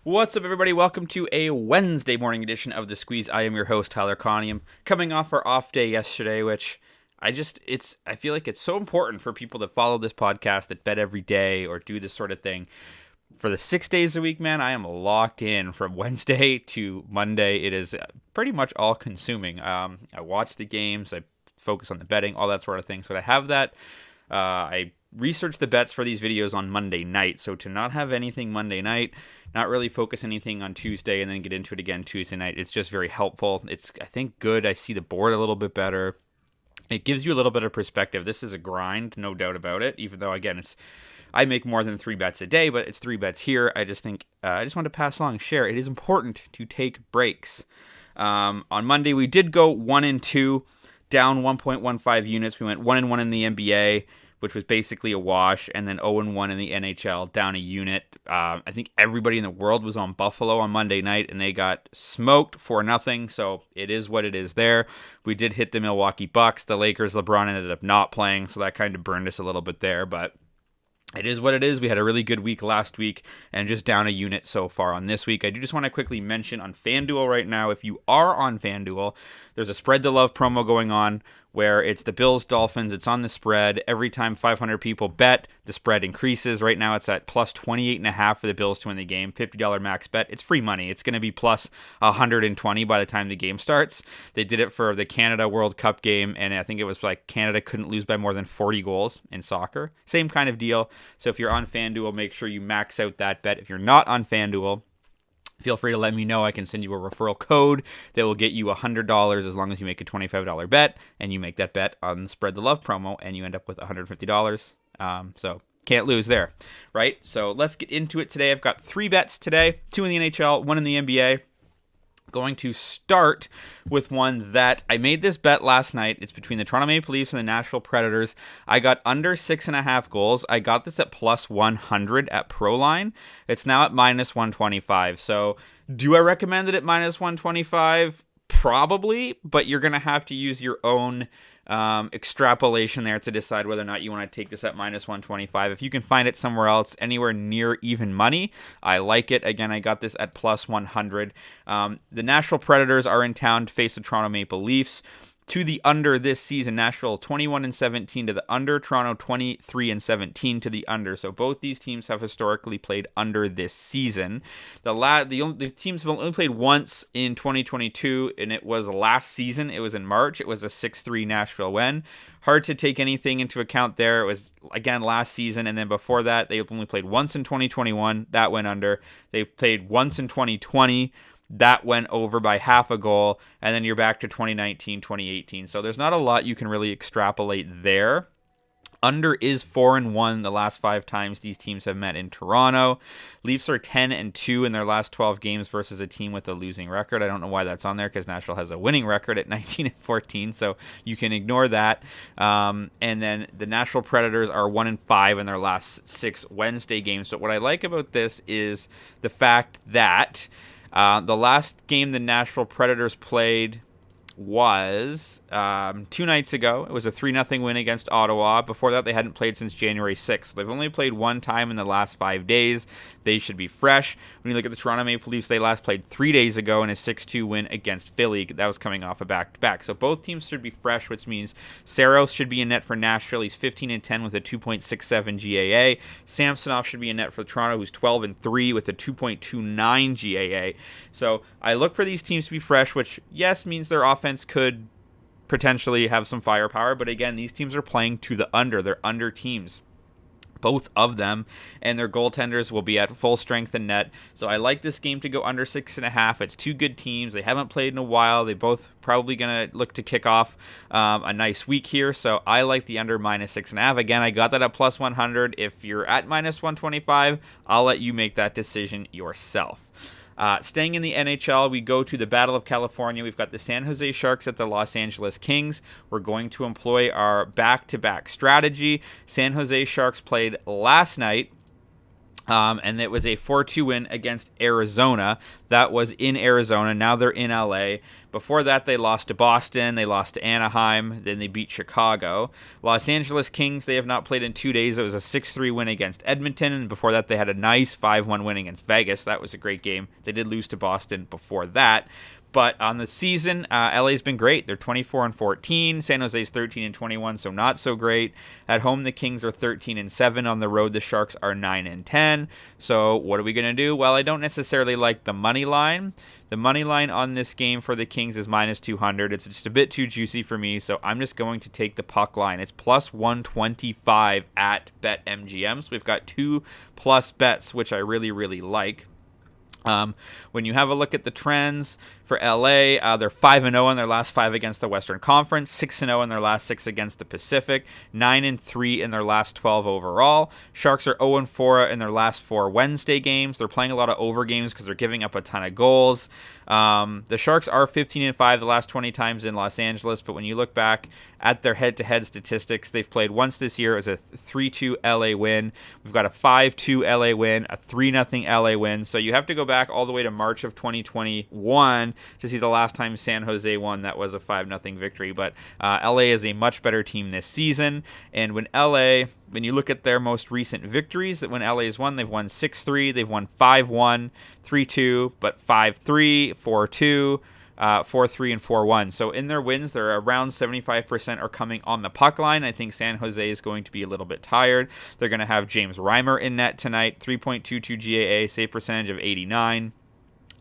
What's up, everybody? Welcome to a Wednesday morning edition of The Squeeze. I am your host, Tyler Connie. I'm coming off our off day yesterday, which I feel like it's so important for people that follow this podcast, that bet every day or do this sort of thing. For the 6 days a week, man, I am locked in from Wednesday to Monday. It is pretty much all consuming. I watch the games, I focus on the betting, all that sort of thing. So I have that. I research the bets for these videos on Monday night. So to not have anything Monday night, not really focus anything on Tuesday and then get into it again Tuesday night, it's just very helpful. It's, I think, good. I see the board a little bit better. It gives you a little bit of perspective. This is a grind, no doubt about it, even though, again, I make more than 3 bets a day, but it's 3 bets here. I just think, I just want to pass along, share. It is important to take breaks. On Monday, we did go 1-2, down 1.15 units. We went 1-1 in the NBA, which was basically a wash, and then 0-1 in the NHL, down a unit. I think everybody in the world was on Buffalo on Monday night, and they got smoked 4-0, so it is what it is there. We did hit the Milwaukee Bucks. The Lakers, LeBron ended up not playing, so that kind of burned us a little bit there, but it is what it is. We had a really good week last week and just down a unit so far on this week. I do just want to quickly mention on FanDuel right now, if you are on FanDuel, there's a Spread the Love promo going on where it's the Bills-Dolphins. It's on the spread. Every time 500 people bet, the spread increases. Right now it's at plus 28.5 for the Bills to win the game. $50 max bet. It's free money. It's going to be plus 120 by the time the game starts. They did it for the Canada World Cup game, and I think it was like Canada couldn't lose by more than 40 goals in soccer. Same kind of deal. So if you're on FanDuel, make sure you max out that bet. If you're not on FanDuel, feel free to let me know. I can send you a referral code that will get you $100 as long as you make a $25 bet, and you make that bet on the Spread the Love promo, and you end up with $150. So can't lose there, right? So let's get into it today. I've got 3 bets today, 2 in the NHL, 1 in the NBA. Going to start with one that I made this bet last night. It's between the Toronto Maple Leafs and the Nashville Predators. I got under 6.5 goals. I got this at plus 100 at Proline. It's now at minus 125. So do I recommend it at minus 125? Probably, but you're going to have to use your own extrapolation there to decide whether or not you want to take this at minus 125. If you can find it somewhere else, anywhere near even money, I like it. Again, I got this at plus 100. The Nashville Predators are in town to face the Toronto Maple Leafs. To the under this season, Nashville 21-17 to the under, Toronto 23-17 to the under. So both these teams have historically played under this season. The teams have only played once in 2022, and it was last season. It was in March. It was a 6-3 Nashville win. Hard to take anything into account there. It was, again, last season, and then before that, they only played once in 2021. That went under. They played once in 2020. That went over by half a goal, and then you're back to 2019, 2018. So there's not a lot you can really extrapolate there. Under is 4-1 the last 5 times these teams have met in Toronto. Leafs are 10-2 in their last 12 games versus a team with a losing record. I don't know why that's on there because Nashville has a winning record at 19-14, so you can ignore that. And then the Nashville Predators are 1-5 in their last 6 Wednesday games. So what I like about this is the fact that the last game the Nashville Predators played was 2 nights ago. It was a 3-0 win against Ottawa. Before that, they hadn't played since January 6th. They've only played 1 time in the last 5 days. They should be fresh. When you look at the Toronto Maple Leafs, they last played 3 days ago in a 6-2 win against Philly. That was coming off a back-to-back. So both teams should be fresh, which means Saros should be in net for Nashville. He's 15-10 with a 2.67 GAA. Samsonov should be in net for Toronto, who's 12-3 with a 2.29 GAA. So I look for these teams to be fresh, which, yes, means their offense could potentially have some firepower. But again, these teams are playing to the under. They're under teams, both of them, and their goaltenders will be at full strength in net. So I like this game to go under 6.5. It's 2 good teams. They haven't played in a while. They both probably going to look to kick off a nice week here. So I like the under minus 6.5. Again, I got that at plus 100. If you're at minus 125, I'll let you make that decision yourself. Staying in the NHL, we go to the Battle of California. We've got the San Jose Sharks at the Los Angeles Kings. We're going to employ our back-to-back strategy. San Jose Sharks played last night And it was a 4-2 win against Arizona. That was in Arizona. Now they're in LA. Before that, they lost to Boston. They lost to Anaheim. Then they beat Chicago. Los Angeles Kings, they have not played in 2 days. It was a 6-3 win against Edmonton. And before that, they had a nice 5-1 win against Vegas. That was a great game. They did lose to Boston before that. But on the season, LA's been great. They're 24-14. San Jose's 13-21, so not so great. At home, the Kings are 13-7. On the road, the Sharks are 9-10. So what are we going to do? Well, I don't necessarily like the money line. The money line on this game for the Kings is -200. It's just a bit too juicy for me, so I'm just going to take the puck line. It's +125 at BetMGM. So we've got 2+ bets, which I really, really like. When you have a look at the trends for LA, they're 5-0 in their last 5 against the Western Conference, 6-0 in their last 6 against the Pacific, 9-3 in their last 12 overall. Sharks are 0-4 in their last 4 Wednesday games. They're playing a lot of over games because they're giving up a ton of goals. The Sharks are 15-5 the last 20 times in Los Angeles, but when you look back at their head-to-head statistics, they've played once this year as a 3-2 LA win. We've got a 5-2 LA win, a 3-0 LA win. So you have to go back all the way to March of 2021 to see the last time San Jose won. That was a 5-0 victory. But LA is a much better team this season. And when you look at their most recent victories, that when LA has won, they've won 6-3, they've won 5-1, 3-2, but 5-3, 4-2, 4-3, and 4-1. So in their wins, they're around 75% are coming on the puck line. I think San Jose is going to be a little bit tired. They're going to have James Reimer in net tonight, 3.22 GAA, save percentage of 89.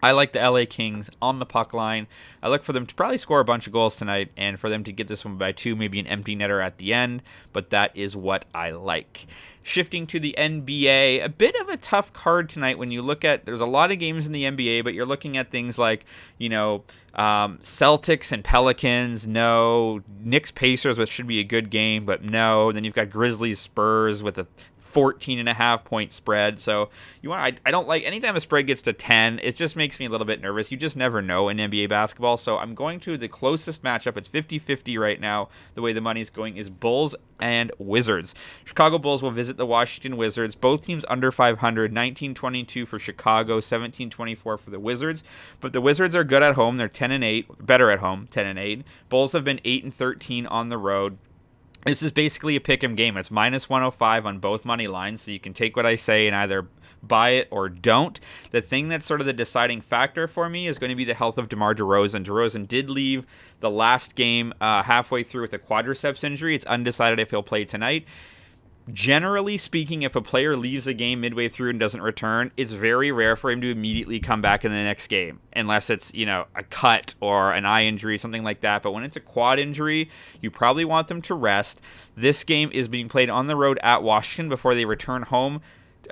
I like the LA Kings on the puck line. I look for them to probably score a bunch of goals tonight and for them to get this one by 2, maybe an empty netter at the end, but that is what I like. Shifting to the NBA, a bit of a tough card tonight when you look at, there's a lot of games in the NBA, but you're looking at things like, Celtics and Pelicans, no. Knicks Pacers, which should be a good game, but no. Then you've got Grizzlies Spurs with a 14.5 point spread. So I don't like anytime a spread gets to 10, it just makes me a little bit nervous. You just never know in NBA basketball. So I'm going to the closest matchup. It's 50-50 right now. The way the money's going is Bulls and Wizards. Chicago Bulls will visit the Washington Wizards. Both teams under 500, 19-22 for Chicago, 17-24 for the Wizards. But the Wizards are good at home. They're 10-8, better at home, 10-8. Bulls have been 8-13 on the road. This is basically a pick'em game. It's -105 on both money lines, so you can take what I say and either buy it or don't. The thing that's sort of the deciding factor for me is going to be the health of DeMar DeRozan. DeRozan did leave the last game halfway through with a quadriceps injury. It's undecided if he'll play tonight. Generally speaking, if a player leaves a game midway through and doesn't return, it's very rare for him to immediately come back in the next game, unless it's, a cut or an eye injury, something like that. But when it's a quad injury, you probably want them to rest. This game is being played on the road at Washington before they return home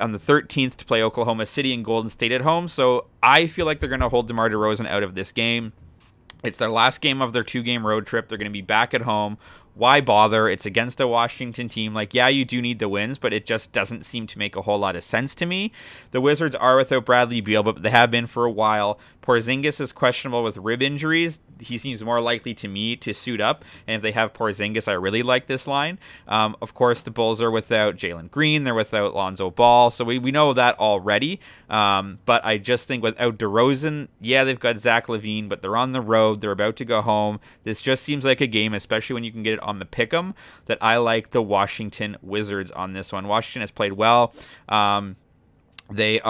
on the 13th to play Oklahoma City and Golden State at home. So I feel like they're going to hold DeMar DeRozan out of this game. It's their last game of their 2-game road trip. They're going to be back at home. Why bother? It's against a Washington team. You do need the wins, but it just doesn't seem to make a whole lot of sense to me. The Wizards are without Bradley Beal, but they have been for a while. Porzingis is questionable with rib injuries. He seems more likely to me to suit up, and if they have Porzingis, I really like this line. Of course, the Bulls are without Jalen Green. They're without Lonzo Ball, so we know that already. But I just think without DeRozan, they've got Zach LaVine, but they're on the road. They're about to go home. This just seems like a game, especially when you can get it on the pick'em, that I like the Washington Wizards on this one. Washington has played well. The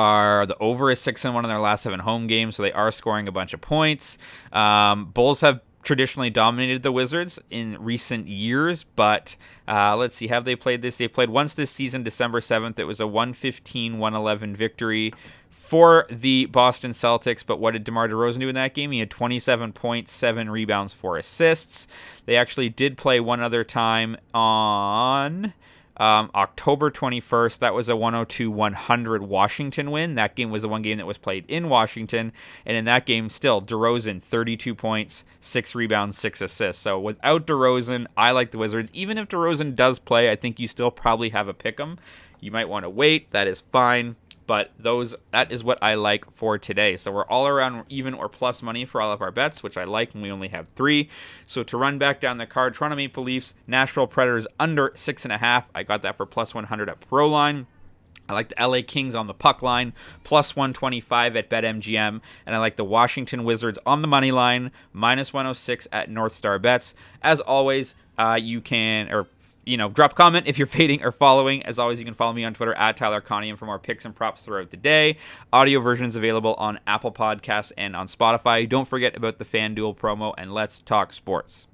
over is 6-1 in their last 7 home games, so they are scoring a bunch of points. Bulls have traditionally dominated the Wizards in recent years, but let's see, have they played this? They played once this season, December 7th. It was a 115-111 victory for the Boston Celtics, but what did DeMar DeRozan do in that game? He had 27 points, 7 rebounds, 4 assists. They actually did play one other time on October 21st. That was a 102-100 Washington win. That game was the one game that was played in Washington, and in that game, still, DeRozan, 32 points, 6 rebounds, 6 assists. So without DeRozan, I like the Wizards. Even if DeRozan does play, I think you still probably have a pick'em. You might want to wait. That is fine. But that is what I like for today. So we're all around even or plus money for all of our bets, which I like, and we only have 3. So to run back down the card, Toronto Maple Leafs, Nashville Predators under 6.5. I got that for +100 at Proline. I like the LA Kings on the puck line, plus 125 at BetMGM. And I like the Washington Wizards on the money line, minus 106 at North Star Bets. As always, you can, drop a comment if you're fading or following. As always, you can follow me on Twitter at Tyler Conium for more picks and props throughout the day. Audio versions available on Apple Podcasts and on Spotify. Don't forget about the FanDuel promo, and let's talk sports.